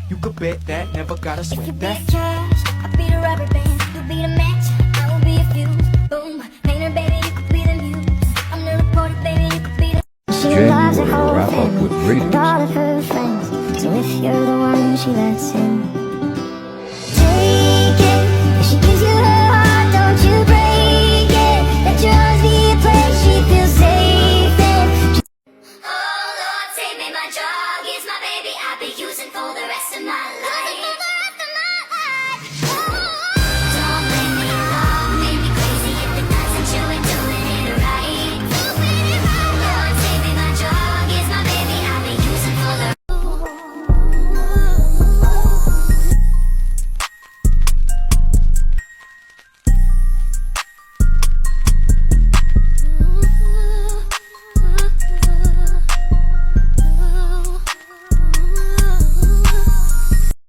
You could bet that, never gotta If you sweat be that. a trash, I'll be the rubber band. You be the match, I will be a fuse. Boom, painter, baby, you could be the muse. I'm the reporter, baby, you could be the. She loves her whole family and all of her friends. So if you're the one she lets in, take it. If she gives you her heart, don't you break it. Let yours be a place she feels safe in. Oh Lord, save me, my dog is my baby. I'll be using for the rest of my life. Don't blame me, love made me crazy. If it doesn't, you ain't doing it right. Lord, save me, my dog is my baby. I'll be using for the.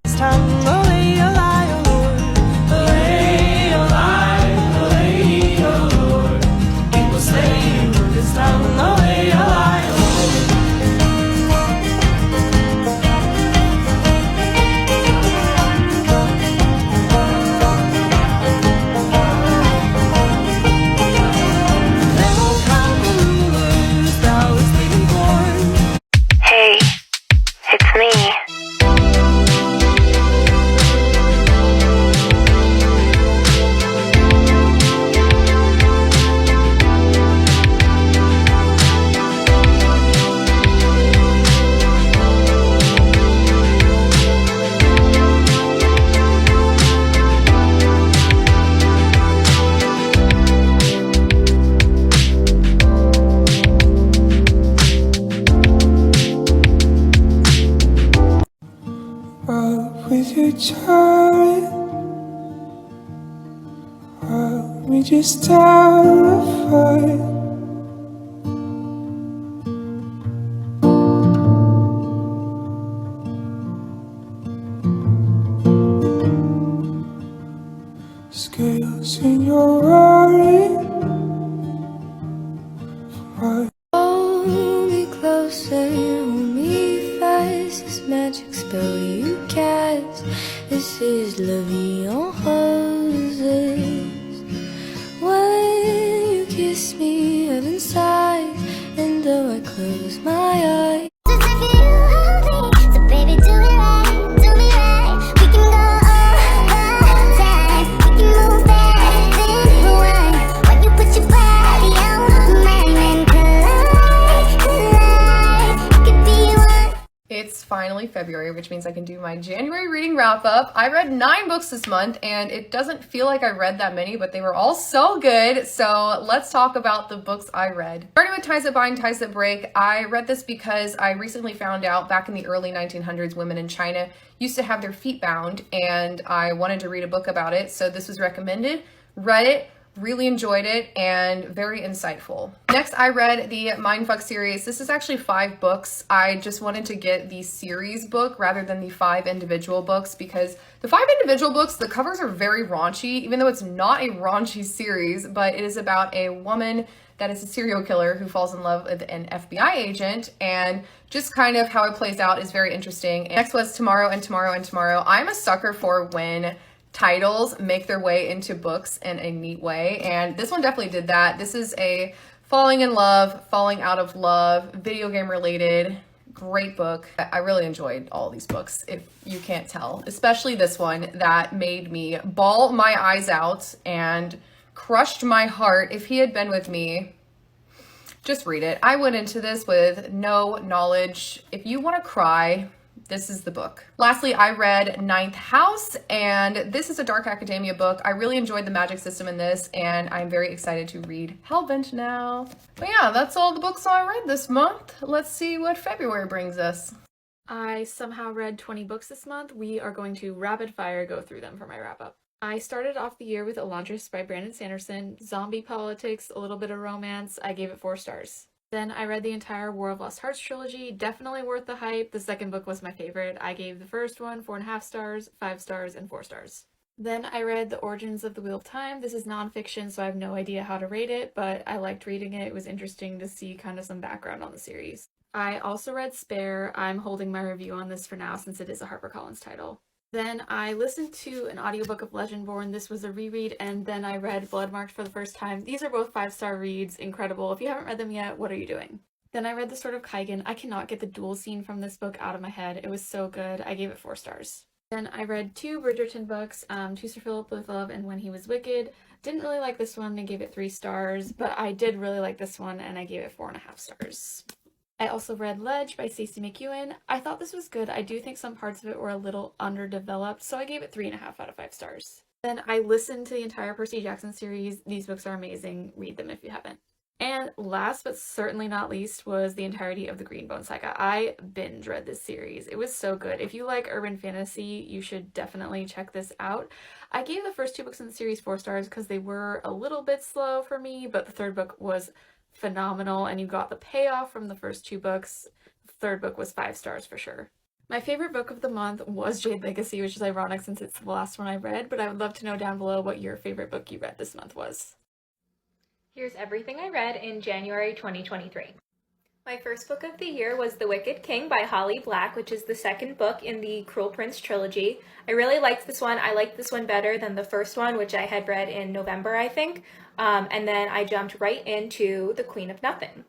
It's time to lay a lie, oh Lord. Lay a lie, lay, oh Lord. It will slay you. It's time to lay a lie, oh Lord. They won't come the rulers, thou is being born. Hey, it's me. With your child, we just terrified. Scales in your eye. Hold me closer, hold me fast. This magic spell you cast. This is La Vie en Roses. When you kiss me, heaven sighs, and though I close my eyes. So baby, do it right, do me right. We can go all time. We can move fast and rewind. When you put your body on mine and collide, it could be one. It's finally February, which means I can do my January reading wrap up. I read 9 books this month, and it doesn't feel like I read that many, but they were all so good. So let's talk about the books I read. Starting with Ties That Bind, Ties That Break, I read this because I recently found out back in the early 1900s, women in China used to have their feet bound, and I wanted to read a book about it. So this was recommended, read it, really enjoyed it, and very insightful. Next, I read the Mindfuck series. This is actually 5 books. I just wanted to get the series book rather than the 5 individual books because the 5 individual books, the covers are very raunchy, even though it's not a raunchy series, but it is about a woman that is a serial killer who falls in love with an FBI agent, and just kind of how it plays out is very interesting. Next was Tomorrow and Tomorrow and Tomorrow. I'm a sucker for when titles make their way into books in a neat way, and this one definitely did that. This is a falling in love, falling out of love, video game related, great book. I really enjoyed all these books, if you can't tell, especially this one that made me bawl my eyes out and crushed my heart. If he had been with me, just read it. I went into this with no knowledge. If you want to cry, this is the book. Lastly, I read Ninth House, and this is a dark academia book. I really enjoyed the magic system in this, and I'm very excited to read Hellbent now. But yeah, that's all the books I read this month. Let's see what February brings us. I somehow read 20 books this month. We are going to rapid fire go through them for my wrap up. I started off the year with Elantris by Brandon Sanderson. Zombie politics, a little bit of romance. I gave it 4 stars. Then I read the entire War of Lost Hearts trilogy. Definitely worth the hype. The second book was my favorite. I gave the first one 4.5 stars, 5 stars, and 4 stars. Then I read The Origins of the Wheel of Time. This is nonfiction, so I have no idea how to rate it, but I liked reading it. It was interesting to see kind of some background on the series. I also read Spare. I'm holding my review on this for now since it is a HarperCollins title. Then I listened to an audiobook of Legendborn. This was a reread, and then I read Bloodmarked for the first time. These are both 5-star reads. Incredible. If you haven't read them yet, what are you doing? Then I read The Sword of Kaigen. I cannot get the duel scene from this book out of my head. It was so good. I gave it 4 stars. Then I read 2 Bridgerton books, To Sir Philip with Love and When He Was Wicked. Didn't really like this one and gave it 3 stars, but I did really like this one and I gave it 4.5 stars. I also read Ledge by Stacey McEwen. I thought this was good. I do think some parts of it were a little underdeveloped, so I gave it 3.5 out of 5 stars. Then I listened to the entire Percy Jackson series. These books are amazing. Read them if you haven't. And last but certainly not least was the entirety of the Greenbone Saga. I binge read this series. It was so good. If you like urban fantasy, you should definitely check this out. I gave the first 2 books in the series 4 stars because they were a little bit slow for me, but the 3rd book was phenomenal and you got the payoff from the first 2 books. The 3rd book was 5 stars for sure. My favorite book of the month was Jade Legacy, which is ironic since it's the last one I read, but I would love to know down below what your favorite book you read this month was. Here's everything I read in January 2023. My first book of the year was The Wicked King by Holly Black, which is the 2nd book in the Cruel Prince trilogy. I really liked this one. I liked this one better than the first one, which I had read in November, I think. And then I jumped right into The Queen of Nothing.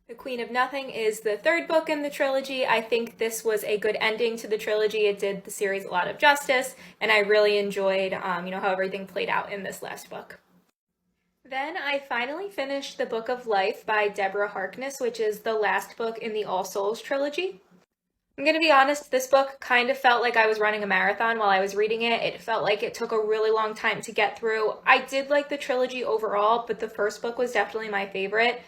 The Queen of Nothing is the 3rd book in the trilogy. I think this was a good ending to the trilogy. It did the series a lot of justice, and I really enjoyed, how everything played out in this last book. Then I finally finished The Book of Life by Deborah Harkness, which is the last book in the All Souls trilogy. I'm going to be honest, this book kind of felt like I was running a marathon while I was reading it. It felt like it took a really long time to get through. I did like the trilogy overall, but the first book was definitely my favorite.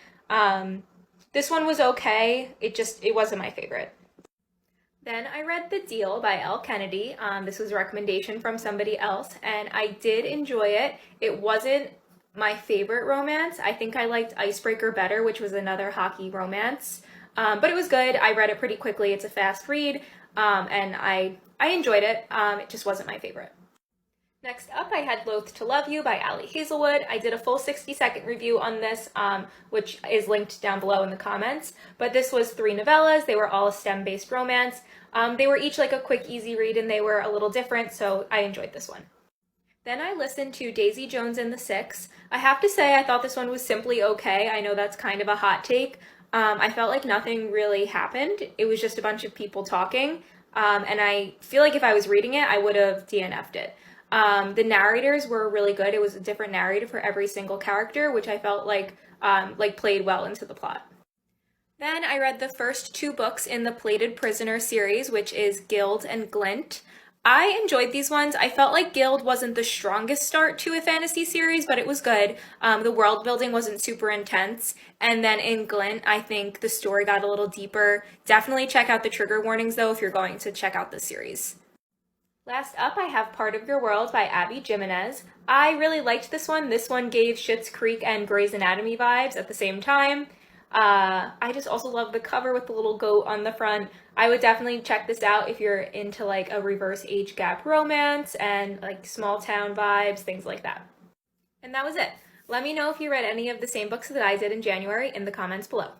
This one was okay. It wasn't my favorite. Then I read The Deal by Elle Kennedy. This was a recommendation from somebody else, and I did enjoy it. It wasn't my favorite romance. I think I liked Icebreaker better, which was another hockey romance. But it was good. I read it pretty quickly. It's a fast read, and I enjoyed it. It just wasn't my favorite. Next up, I had Loath to Love You by Ali Hazelwood. I did a full 60-second review on this, which is linked down below in the comments. But this was 3 novellas. They were all a STEM-based romance. They were each like a quick, easy read, and they were a little different, so I enjoyed this one. Then I listened to Daisy Jones and the Six. I have to say I thought this one was simply okay. I know that's kind of a hot take. I felt like nothing really happened. It was just a bunch of people talking, and I feel like if I was reading it, I would have DNF'd it. The narrators were really good. It was a different narrator for every single character, which I felt like played well into the plot. Then I read the first 2 books in the Plated Prisoner series, which is Gild and Glint. I enjoyed these ones. I felt like Gild wasn't the strongest start to a fantasy series, but it was good. The world building wasn't super intense. And then in Glint, I think the story got a little deeper. Definitely check out the trigger warnings, though, if you're going to check out this series. Last up, I have Part of Your World by Abby Jimenez. I really liked this one. This one gave Schitt's Creek and Grey's Anatomy vibes at the same time. I just also love the cover with the little goat on the front. I would definitely check this out if you're into like a reverse age gap romance and like small town vibes, things like that. And that was it. Let me know if you read any of the same books that I did in January in the comments below.